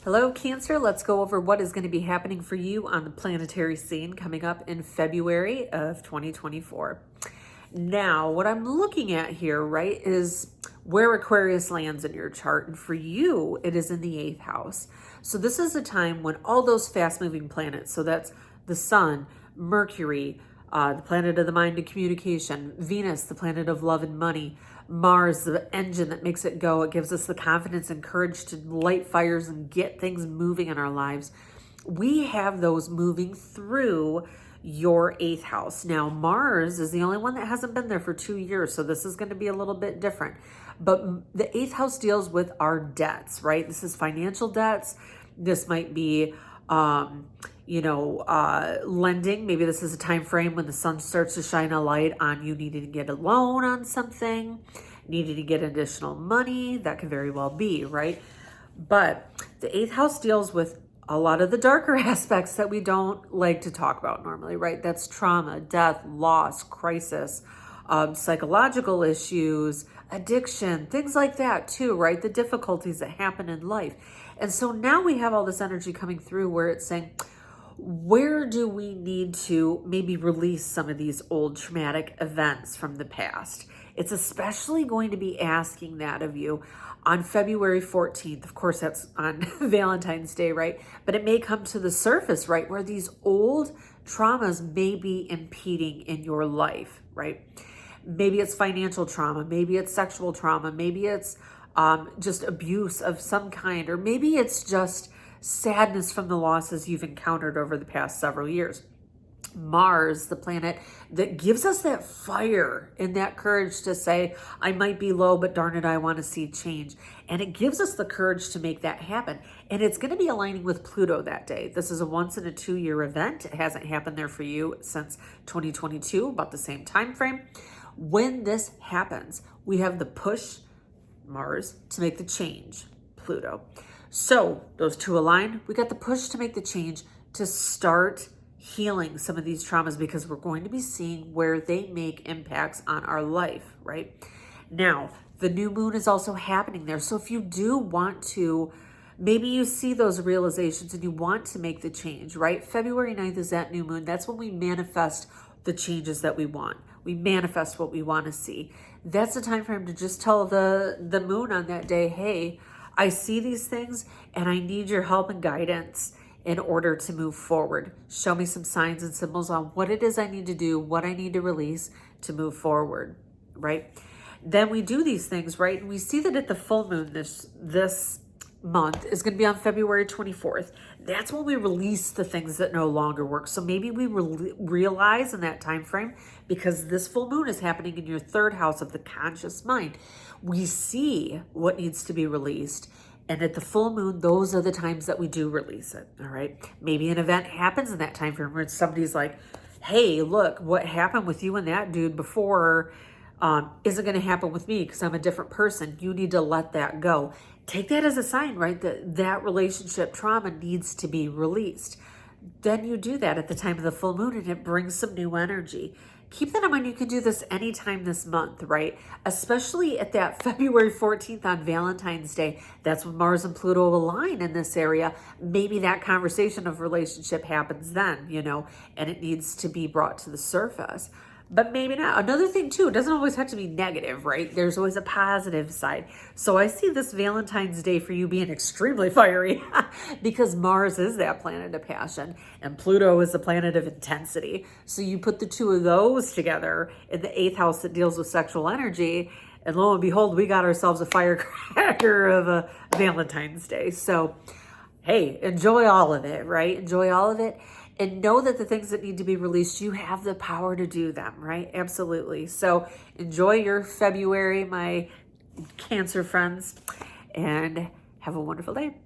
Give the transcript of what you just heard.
Hello, Cancer. Let's go over what is going to be happening for you on the planetary scene coming up in February of 2024. Now, what I'm looking at here, right, is where Aquarius lands in your chart. And for you, it is in the 8th house. So this is a time when all those fast-moving planets, so that's the Sun, Mercury, the planet of the mind and communication, Venus, the planet of love and money, Mars, the engine that makes it go. It gives us the confidence and courage to light fires and get things moving in our lives. We have those moving through your 8th house. Now, Mars is the only one that hasn't been there for 2 years, so this is going to be a little bit different. But the 8th house deals with our debts, right? This is financial debts. This might be lending. Maybe this is a time frame when the sun starts to shine a light on you needing to get a loan on something, needing to get additional money. That could very well be, right? But the 8th house deals with a lot of the darker aspects that we don't like to talk about normally, right? That's trauma, death, loss, crisis, psychological issues, addiction, things like that too, right? The difficulties that happen in life. And so now we have all this energy coming through where it's saying, where do we need to maybe release some of these old traumatic events from the past? It's especially going to be asking that of you on February 14th. Of course, that's on Valentine's Day, right? But it may come to the surface, right? Where these old traumas may be impeding in your life, right? Maybe it's financial trauma. Maybe it's sexual trauma. Maybe it's just abuse of some kind, or maybe it's just sadness from the losses you've encountered over the past several years. Mars, the planet that gives us that fire and that courage to say, I might be low, but darn it, I want to see change. And it gives us the courage to make that happen. And it's going to be aligning with Pluto that day. This is a once in a 2-year event. It hasn't happened there for you since 2022, about the same time frame. When this happens, we have the push, Mars, to make the change, Pluto. So those two align. We got the push to make the change to start healing some of these traumas, because we're going to be seeing where they make impacts on our life, right? Now, the new moon is also happening there. So if you do want to, maybe you see those realizations and you want to make the change, right? February 9th is that new moon. That's when we manifest the changes that we want. We manifest what we want to see. That's the time frame to just tell the moon on that day, hey, I see these things and I need your help and guidance in order to move forward. Show me some signs and symbols on what it is I need to do, what I need to release to move forward, right? Then we do these things, right? And we see that at the full moon this month is going to be on February 24th. That's when we release the things that no longer work. So maybe we realize in that time frame, because this full moon is happening in your 3rd house of the conscious mind, we see what needs to be released. And at the full moon, those are the times that we do release it, all right? Maybe an event happens in that time frame where somebody's like, hey, look, what happened with you and that dude before isn't going to happen with me because I'm a different person. You need to let that go. Take that as a sign, right? That relationship trauma needs to be released. Then you do that at the time of the full moon and it brings some new energy. Keep that in mind. You can do this anytime this month, right? Especially at that February 14th on Valentine's Day. That's when Mars and Pluto align in this area. Maybe that conversation of relationship happens then, and it needs to be brought to the surface. But maybe not. Another thing too, it doesn't always have to be negative, right? There's always a positive side. So I see this Valentine's Day for you being extremely fiery because Mars is that planet of passion and Pluto is the planet of intensity. So you put the two of those together in the 8th house that deals with sexual energy, and lo and behold, we got ourselves a firecracker of a Valentine's Day. So hey, enjoy all of it, right? Enjoy all of it. And know that the things that need to be released, you have the power to do them, right? Absolutely. So enjoy your February, my Cancer friends, and have a wonderful day.